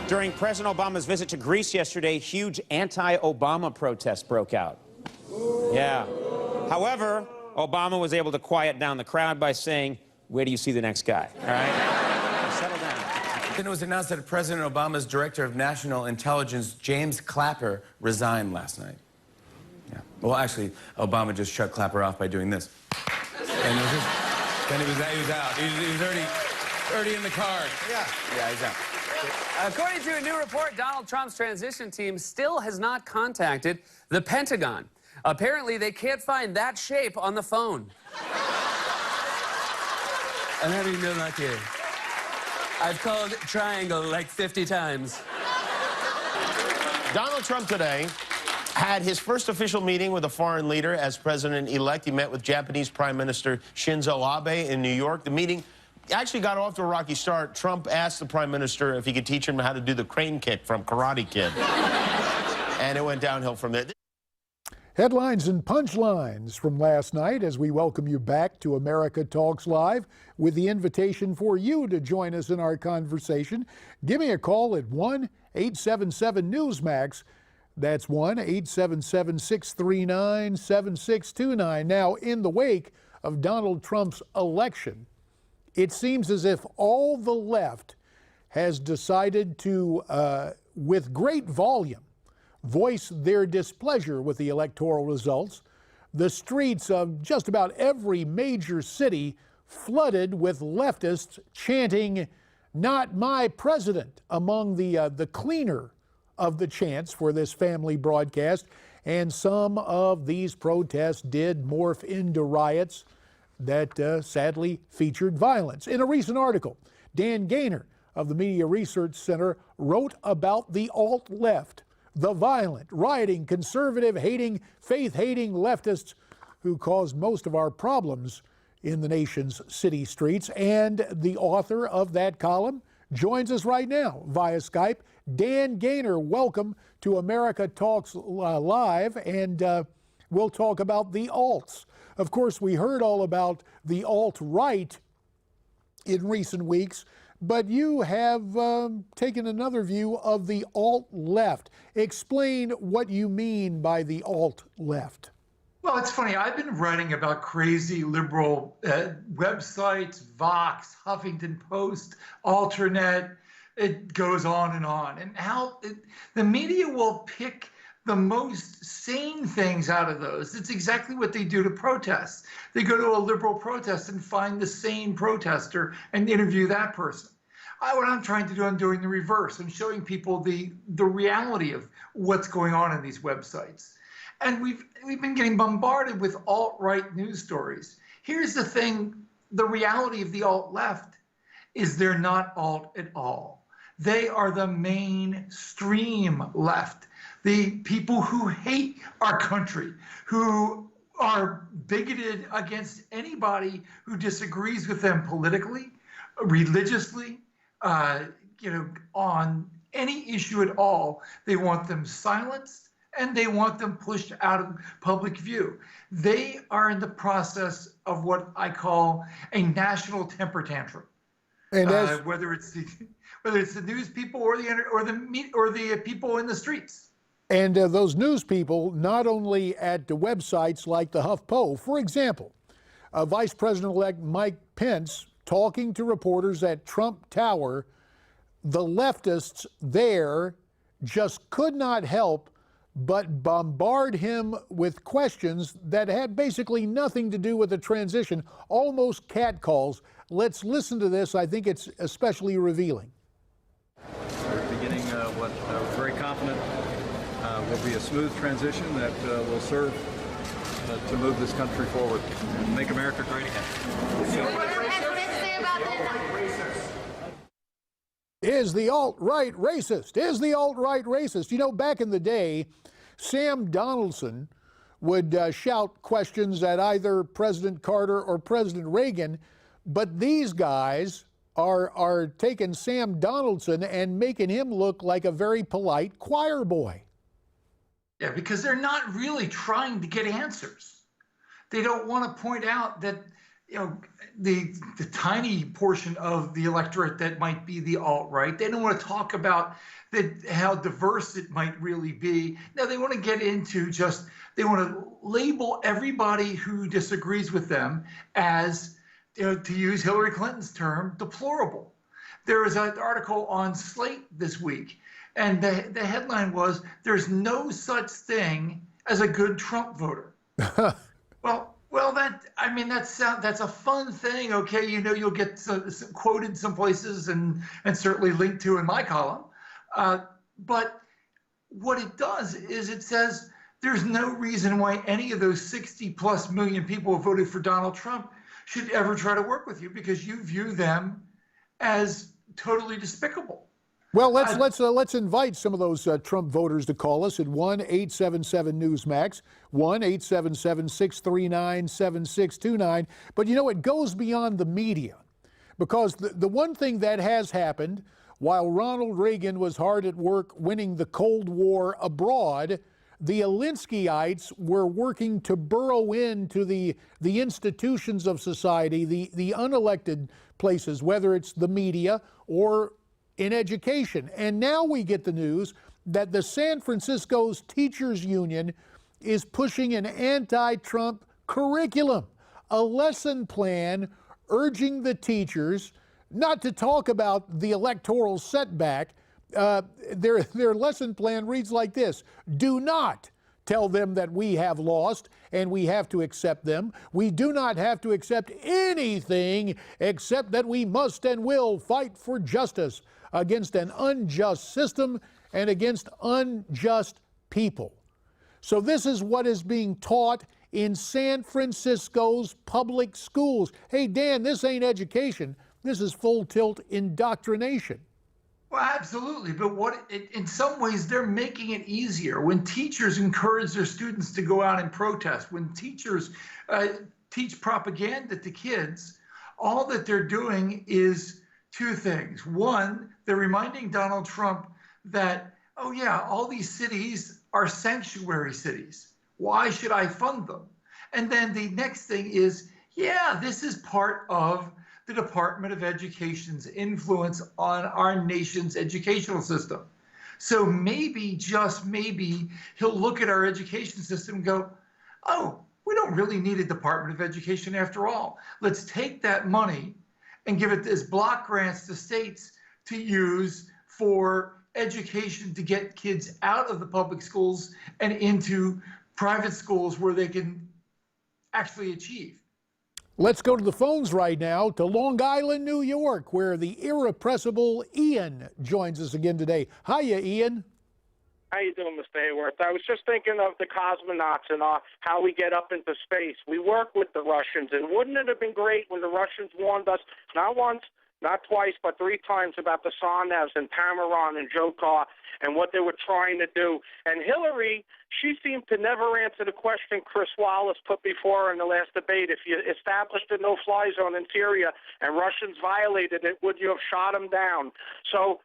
During President Obama's visit to Greece yesterday, huge anti-Obama protests broke out. Yeah. However, Obama was able to quiet down the crowd by saying, "Where do you see the next guy?" All right? Settle down. Then it was announced that President Obama's Director of National Intelligence, James Clapper, resigned last night. Yeah. Well, actually, Obama just shut Clapper off by doing this. And then he was out. He was already in the car. Yeah, he's out. According to a new report, Donald Trump's transition team still has not contacted the Pentagon. Apparently, they can't find that shape on the phone. I'm having no luck here. I've called triangle like 50 times. Donald Trump today had his first official meeting with a foreign leader as president-elect. He met with Japanese Prime Minister Shinzo Abe in New York. The meeting actually got off to a rocky start. Trump asked the Prime Minister if he could teach him how to do the crane kick from Karate Kid. And it went downhill from there. Headlines and punchlines from last night as we welcome you back to America Talks Live with the invitation for you to join us in our conversation. Give me a call at 1-877-NEWSMAX. That's 1-877-639-7629. Now, in the wake of Donald Trump's election, it seems as if all the left has decided to, with great volume, voice their displeasure with the electoral results. The streets of just about every major city flooded with leftists chanting, "Not my president," among the cleaner of the chants for this family broadcast. And some of these protests did morph into riots that sadly featured violence. In a recent article, Dan Gainor of the Media Research Center wrote about the alt-left, the violent, rioting, conservative-hating, faith-hating leftists who cause most of our problems in the nation's city streets. And the author of that column joins us right now via Skype. Dan Gainor, welcome to America Talks Live, and we'll talk about the alts. Of course, we heard all about the alt-right in recent weeks, but you have taken another view of the alt-left. Explain what you mean by the alt-left. Well, it's funny. I've been writing about crazy liberal websites, Vox, Huffington Post, Alternet. It goes on, and how the media will pick the most sane things out of those. It's exactly what they do to protests. They go to a liberal protest and find the sane protester and interview that person. What I'm trying to do, I'm doing the reverse. I'm showing people the reality of what's going on in these websites. And we've been getting bombarded with alt-right news stories. Here's the thing, the reality of the alt-left is they're not alt at all. They are the mainstream left. The people who hate our country, who are bigoted against anybody who disagrees with them politically, religiously, on any issue at all. They want them silenced and they want them pushed out of public view. They are in the process of what I call a national temper tantrum. And whether it's the news people or the people in the streets. And those news people, not only at the websites like the HuffPo, for example, Vice President-elect Mike Pence talking to reporters at Trump Tower, the leftists there just could not help but bombard him with questions that had basically nothing to do with the transition, almost catcalls. Let's listen to this. I think it's especially revealing. We're beginning what we're very confident will be a smooth transition that will serve to move this country forward and make America great again. Is the alt-right racist? Is the alt-right racist? You know, back in the day, Sam Donaldson would shout questions at either President Carter or President Reagan, but these guys are taking Sam Donaldson and making him look like a very polite choir boy. Yeah, because they're not really trying to get answers. They don't want to point out that the tiny portion of the electorate that might be the alt-right. They don't want to talk about how diverse it might really be. Now they want to get into they want to label everybody who disagrees with them as, to use Hillary Clinton's term, deplorable. There was an article on Slate this week, and the headline was, "There's no such thing as a good Trump voter." Well, that's a fun thing. Okay, you'll get quoted some places and certainly linked to in my column. But what it does is it says there's no reason why any of those 60+ million people who voted for Donald Trump should ever try to work with you, because you view them as totally despicable. Well, let's invite some of those Trump voters to call us at 1-877-NEWSMAX, 1-877-639-7629. But it goes beyond the media, because the one thing that has happened while Ronald Reagan was hard at work winning the Cold War abroad, the Alinskyites were working to burrow into the institutions of society, the unelected places, whether it's the media or in education. And now we get the news that the San Francisco's Teachers Union is pushing an anti-Trump curriculum, a lesson plan urging the teachers not to talk about the electoral setback. Their lesson plan reads like this: do not tell them that we have lost and we have to accept them. We do not have to accept anything except that we must and will fight for justice against an unjust system and against unjust people. So this is what is being taught in San Francisco's public schools. Hey, Dan, this ain't education. This is full tilt indoctrination. Well, absolutely. But in some ways, they're making it easier. When teachers encourage their students to go out and protest, when teachers teach propaganda to kids, all that they're doing is two things. One, they're reminding Donald Trump that, oh yeah, all these cities are sanctuary cities. Why should I fund them? And then the next thing is, yeah, this is part of the Department of Education's influence on our nation's educational system. So maybe, just maybe, he'll look at our education system and go, oh, we don't really need a Department of Education after all. Let's take that money and give it as block grants to states to use for education, to get kids out of the public schools and into private schools where they can actually achieve. Let's go to the phones right now to Long Island, New York, where the irrepressible Ian joins us again today. Hiya, Ian. How you doing, Mr. Hayworth? I was just thinking of the cosmonauts and how we get up into space. We work with the Russians, and wouldn't it have been great when the Russians warned us, not once, not twice, but 3 times about the Sarnevs and Tamarron and Dzhokhar and what they were trying to do. And Hillary, she seemed to never answer the question Chris Wallace put before her in the last debate. If you established a no-fly zone in Syria and Russians violated it, would you have shot them down? So,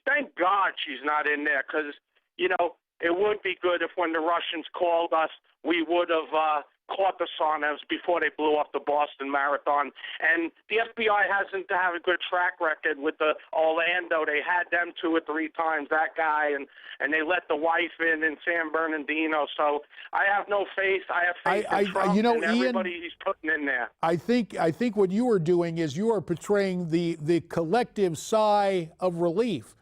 thank God she's not in there, because, it would be good if when the Russians called us, we would have caught the Sarnevs before they blew up the Boston Marathon. And the FBI hasn't had a good track record with the Orlando. They had them 2 or 3 times, that guy, and they let the wife in San Bernardino. So I have no faith. I have faith in Trump and everybody Ian, he's putting in there. I think what you are doing is you are portraying the collective sigh of relief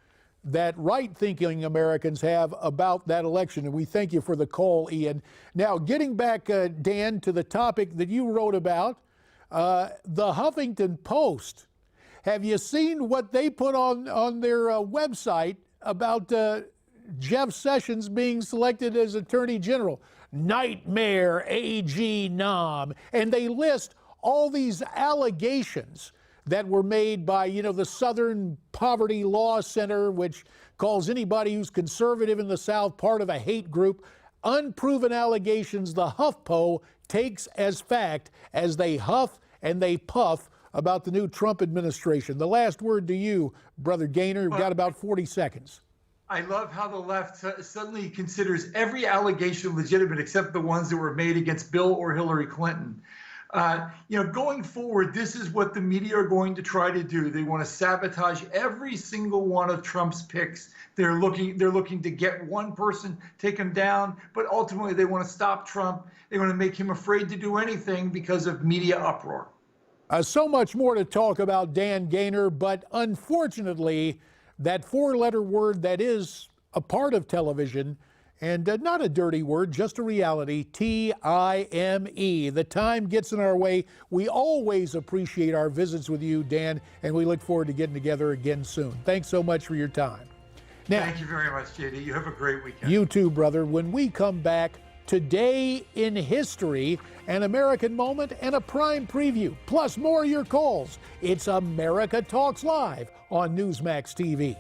that right-thinking Americans have about that election, and we thank you for the call, Ian. Now, getting back, Dan, to the topic that you wrote about, the Huffington Post. Have you seen what they put on their website about Jeff Sessions being selected as Attorney General? Nightmare AG Nom. And they list all these allegations that were made by, the Southern Poverty Law Center, which calls anybody who's conservative in the South part of a hate group. Unproven allegations the HuffPo takes as fact as they huff and they puff about the new Trump administration. The last word to you, Brother Gainor. We've got about 40 seconds. I love how the left suddenly considers every allegation legitimate except the ones that were made against Bill or Hillary Clinton. Going forward, this is what the media are going to try to do. They want to sabotage every single one of Trump's picks. They're looking to get one person, take him down, but ultimately they want to stop Trump. They want to make him afraid to do anything because of media uproar. So much more to talk about, Dan Gainor, but unfortunately, that four-letter word that is a part of television, and not a dirty word, just a reality, T-I-M-E. The time gets in our way. We always appreciate our visits with you, Dan, and we look forward to getting together again soon. Thanks so much for your time. Now, thank you very much, JD. You have a great weekend. You too, brother. When we come back, Today in History, an American moment and a prime preview, plus more of your calls. It's America Talks Live on Newsmax TV.